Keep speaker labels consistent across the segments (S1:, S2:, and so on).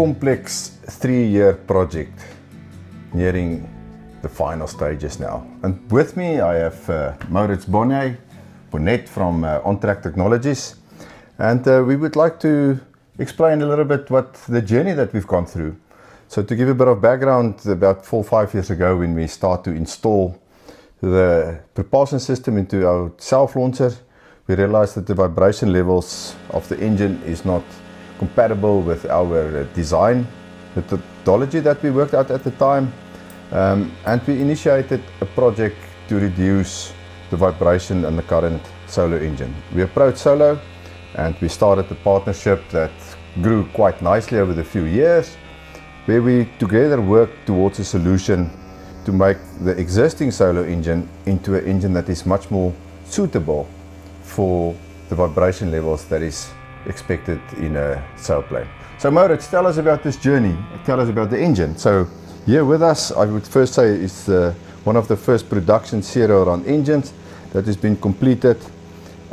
S1: complex 3-year project nearing the final stages now. And with me I have Maurits Bonnet from OnTrack Technologies, and we would like to explain a little bit what the journey that we've gone through. So to give a bit of background, about 4 or 5 years ago when we start to install the propulsion system into our self-launcher, we realized that the vibration levels of the engine is not compatible with our design methodology that we worked out at the time, and we initiated a project to reduce the vibration in the current Solo engine. We approached Solo and we started a partnership that grew quite nicely over the few years, where we together worked towards a solution to make the existing Solo engine into an engine that is much more suitable for the vibration levels that is expected in a sailplane. So Maurits, tell us about this journey, tell us about the engine. So here with us, I would first say it's one of the first production serial run engines that has been completed,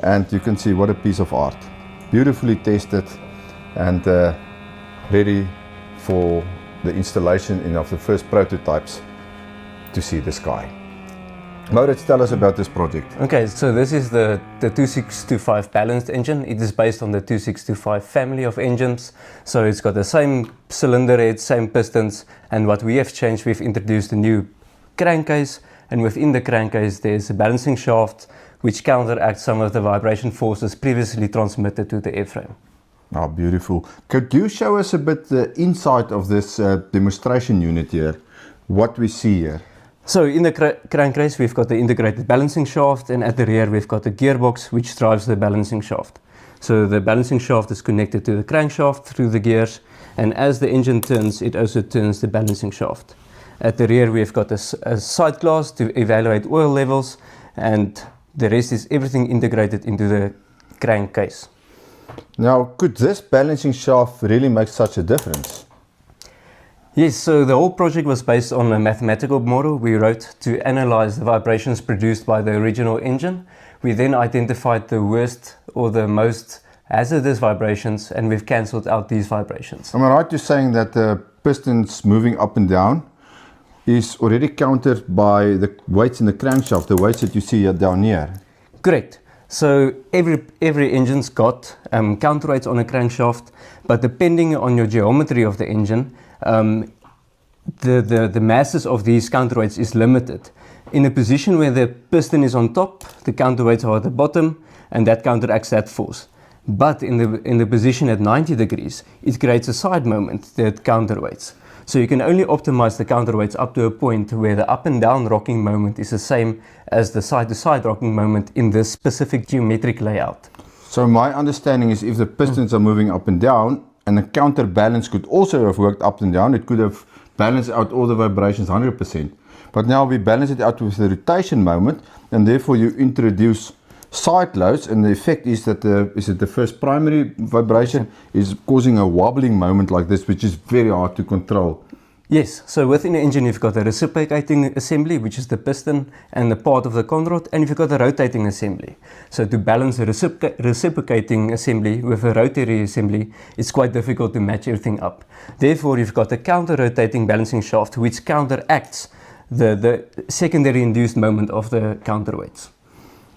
S1: and you can see what a piece of art. Beautifully tested and ready for the installation of the first prototypes to see the sky. Maurits, tell us about this project.
S2: Okay, so this is the 2625 balanced engine. It is based on the 2625 family of engines. So it's got the same cylinder head, same pistons, and what we have changed, we've introduced a new crankcase, and within the crankcase there's a balancing shaft which counteracts some of the vibration forces previously transmitted to the airframe.
S1: Oh, beautiful. Could you show us a bit the inside of this demonstration unit here, what we see here?
S2: So in the crankcase we've got the integrated balancing shaft, and at the rear we've got the gearbox which drives the balancing shaft. So the balancing shaft is connected to the crankshaft through the gears, and as the engine turns, it also turns the balancing shaft. At the rear we've got a sight glass to evaluate oil levels, and the rest is everything integrated into the crankcase.
S1: Now, could this balancing shaft really make such a difference?
S2: Yes, so the whole project was based on a mathematical model we wrote to analyze the vibrations produced by the original engine. We then identified the worst or the most hazardous vibrations, and we've cancelled out these vibrations.
S1: Am I right to saying that the pistons moving up and down is already countered by the weights in the crankshaft, the weights that you see down here?
S2: Correct. So every engine's got counterweights on a crankshaft, but depending on your geometry of the engine, the masses of these counterweights is limited. In a position where the piston is on top, the counterweights are at the bottom, and that counteracts that force. But in the position at 90 degrees, it creates a side moment that counterweights. So you can only optimize the counterweights up to a point where the up and down rocking moment is the same as the side to side rocking moment in this specific geometric layout.
S1: So my understanding is if the pistons are moving up and down, and the counterbalance could also have worked up and down, it could have balanced out all the vibrations 100%. But now we balance it out with the rotation moment, and therefore you introduce side loads, and the effect is that the first primary vibration is causing a wobbling moment like this, which is very hard to control.
S2: Yes, so within the engine you've got a reciprocating assembly, which is the piston and the part of the conrod, and you've got a rotating assembly. So to balance a reciprocating assembly with a rotary assembly, it's quite difficult to match everything up. Therefore you've got a counter-rotating balancing shaft which counteracts the secondary induced moment of the counterweights.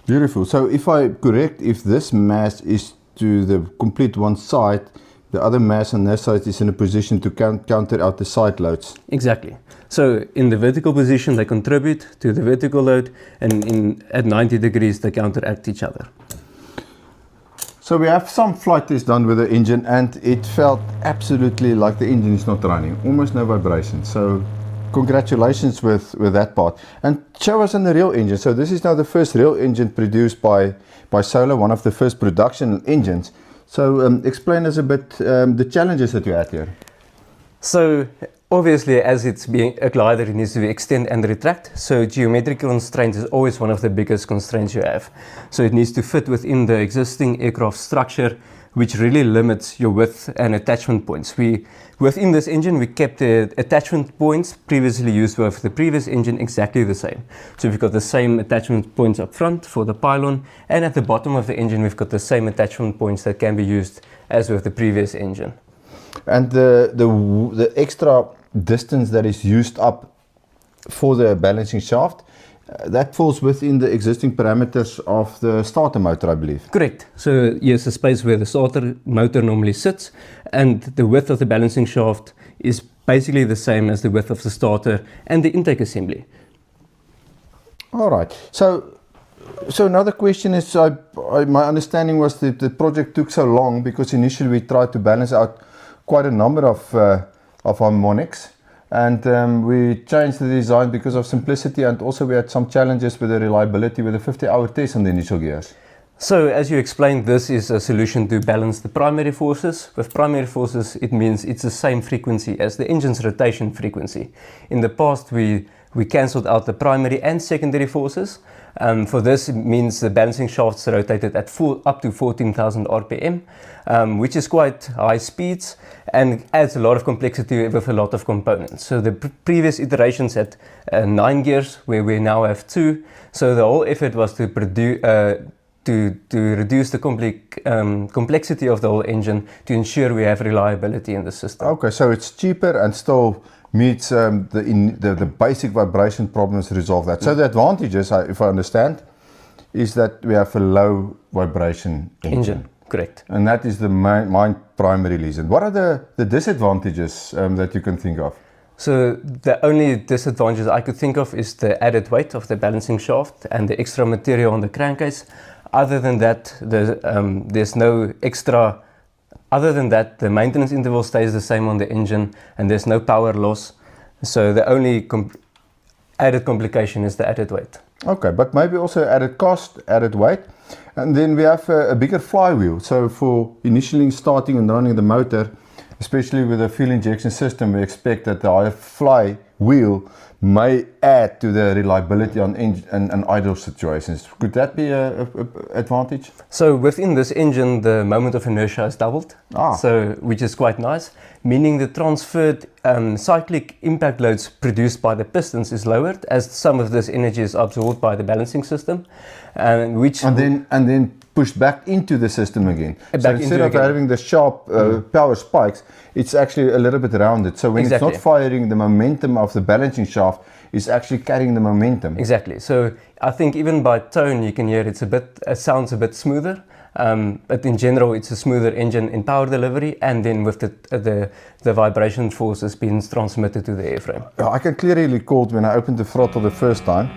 S1: Beautiful. So if I'm correct, if this mass is to the complete one side, the other mass on that side is in a position to counter out the side loads.
S2: Exactly. So in the vertical position they contribute to the vertical load, and at 90 degrees they counteract each other.
S1: So we have some flight tests done with the engine, and it felt absolutely like the engine is not running, almost no vibration. So congratulations with that part. And show us on the real engine. So this is now the first real engine produced by Solo, one of the first production engines. So explain us a bit the challenges that you had here.
S2: So obviously, as it's being a glider, it needs to extend and retract. So geometrical constraints is always one of the biggest constraints you have. So it needs to fit within the existing aircraft structure, which really limits your width and attachment points. Within this engine, we kept the attachment points previously used with the previous engine exactly the same. So we've got the same attachment points up front for the pylon, and at the bottom of the engine, we've got the same attachment points that can be used as with the previous engine.
S1: And the extra distance that is used up for the balancing shaft, that falls within the existing parameters of the starter motor, I believe.
S2: Correct. So here's the space where the starter motor normally sits, and the width of the balancing shaft is basically the same as the width of the starter and the intake assembly.
S1: All right. So another question is, my understanding was that the project took so long because initially we tried to balance out quite a number of harmonics, and we changed the design because of simplicity, and also we had some challenges with the reliability with the 50-hour test on the initial gears.
S2: So as you explained, this is a solution to balance the primary forces. With primary forces, it means it's the same frequency as the engine's rotation frequency. In the past, we cancelled out the primary and secondary forces. For this, it means the balancing shafts rotated at up to 14,000 RPM, which is quite high speeds and adds a lot of complexity with a lot of components. So the previous iterations had 9 gears, where we now have 2. So the whole effort was to reduce the complexity of the whole engine to ensure we have reliability in the system.
S1: Okay, so it's cheaper and still meets the basic vibration problems, resolve that. So the advantages, if I understand, is that we have a low vibration engine.
S2: Correct.
S1: And that is the main primary reason. What are the disadvantages that you can think of?
S2: So the only disadvantage I could think of is the added weight of the balancing shaft and the extra material on the crankcase. Other than that, there's no extra. Other than that, the maintenance interval stays the same on the engine, and there's no power loss. So the only added complication is the added weight.
S1: Okay, but maybe also added cost, added weight. And then we have a bigger flywheel. So for initially starting and running the motor, especially with a fuel injection system, we expect that the higher flywheel may add to the reliability on idle situations. Could that be an advantage?
S2: So within this engine, the moment of inertia is doubled, so which is quite nice, meaning the transferred cyclic impact loads produced by the pistons is lowered, as some of this energy is absorbed by the balancing system, and
S1: then pushed back into the system again. So instead of having the sharp power spikes, it's actually a little bit rounded. So when it's not firing, the momentum of the balancing shaft is actually carrying the momentum.
S2: Exactly. So I think even by tone you can hear it sounds a bit smoother. But in general, it's a smoother engine in power delivery, and then with the vibration forces being transmitted to the airframe.
S1: I can clearly recall when I opened the throttle the first time,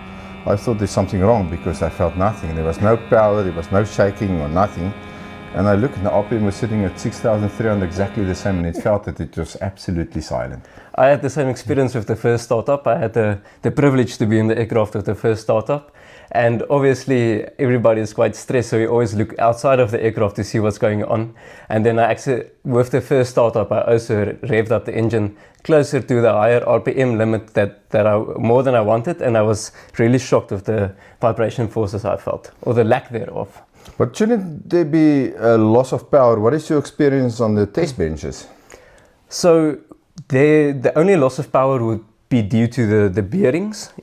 S1: I thought there's something wrong because I felt nothing. There was no power, there was no shaking or nothing. And I looked and the RPM was sitting at 6,300, exactly the same, and it felt that it was absolutely silent.
S2: I had the same experience with the first startup. I had the privilege to be in the aircraft with the first startup. And obviously everybody is quite stressed, so we always look outside of the aircraft to see what's going on. And then with the first startup, I also revved up the engine closer to the higher RPM limit more than I wanted, and I was really shocked with the vibration forces I felt, or the lack thereof.
S1: But shouldn't there be a loss of power? What is your experience on the test benches?
S2: So the only loss of power would be due to the bearings,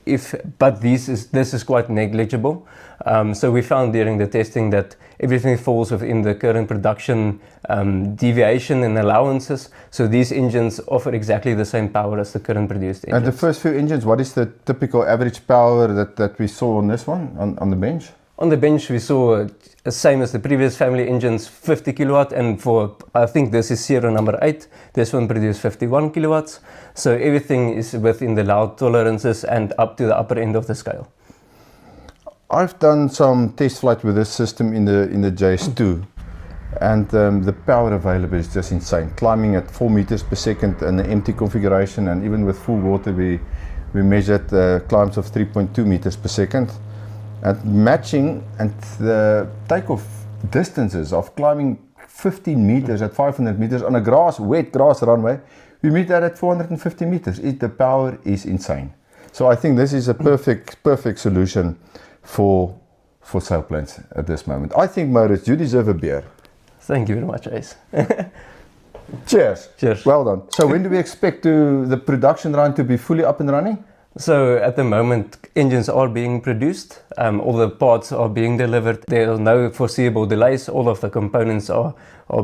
S2: but this is quite negligible. So we found during the testing that everything falls within the current production deviation and allowances. So these engines offer exactly the same power as the current produced engines.
S1: And the first few engines, what is the typical average power that we saw on this one, on the bench?
S2: On the bench we saw same as the previous family engines, 50 kilowatt, and for I think this is serial number 8, this one produced 51 kilowatts. So everything is within the allowed tolerances and up to the upper end of the scale.
S1: I've done some test flight with this system in the JS2, and the power available is just insane. Climbing at 4 meters per second in the empty configuration, and even with full water we measured climbs of 3.2 meters per second. And matching and the takeoff distances of climbing 15 meters at 500 meters on a wet grass runway, we meet that at 450 meters. The power is insane. So I think this is a perfect solution for sailplanes at this moment. I think, Maurits, you deserve a beer.
S2: Thank you very much, Ace.
S1: Cheers.
S2: Cheers.
S1: Well done. So when do we expect the production run to be fully up and running?
S2: So at the moment, engines are being produced, all the parts are being delivered, there are no foreseeable delays, all of the components are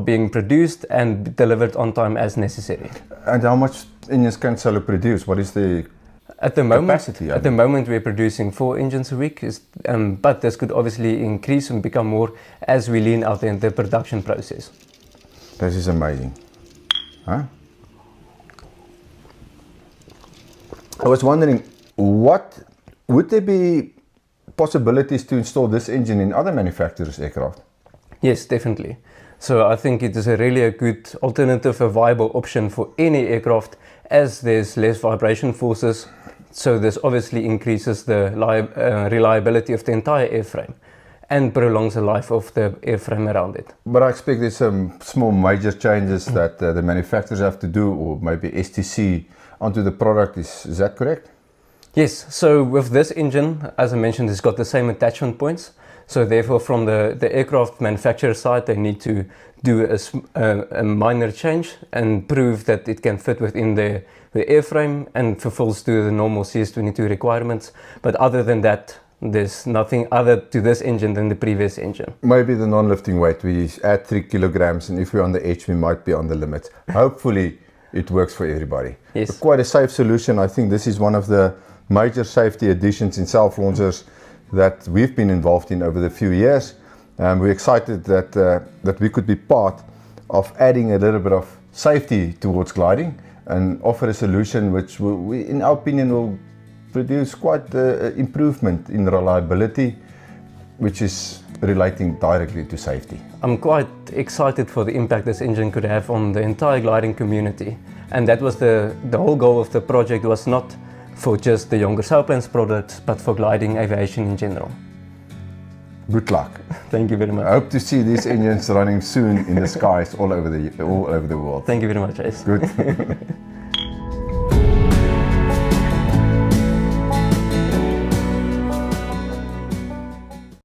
S2: being produced and delivered on time as necessary.
S1: And how much engines can Salo produce? What is the
S2: At the moment,
S1: capacity?
S2: at the moment we're producing 4 engines a week, but this could obviously increase and become more as we lean out in the production process.
S1: This is amazing. Huh? I was wondering, would there be possibilities to install this engine in other manufacturers' aircraft?
S2: Yes, definitely. So I think it is really a good alternative, a viable option for any aircraft, as there's less vibration forces. So this obviously increases the reliability of the entire airframe and prolongs the life of the airframe around it.
S1: But I expect there's some small major changes that the manufacturers have to do, or maybe STC onto the product. Is that correct?
S2: Yes, so with this engine, as I mentioned, it's got the same attachment points. So therefore, from the aircraft manufacturer side, they need to do a minor change and prove that it can fit within the airframe and fulfills to the normal CS22 requirements. But other than that, there's nothing other to this engine than the previous engine.
S1: Maybe the non-lifting weight, we add 3 kilograms, and if we're on the edge, we might be on the limit. Hopefully, it works for everybody.
S2: Yes.
S1: But quite a safe solution. I think this is one of the major safety additions in self-launchers that we've been involved in over the few years. We're excited that we could be part of adding a little bit of safety towards gliding and offer a solution which in our opinion, will produce quite improvement in reliability, which is relating directly to safety.
S2: I'm quite excited for the impact this engine could have on the entire gliding community. And that was the whole goal of the project, was not for just the Younger Sailplanes products, but for gliding aviation in general.
S1: Good luck.
S2: Thank you very much.
S1: I hope to see these engines running soon in the skies all over the world.
S2: Thank you very much, Ace.
S1: Good.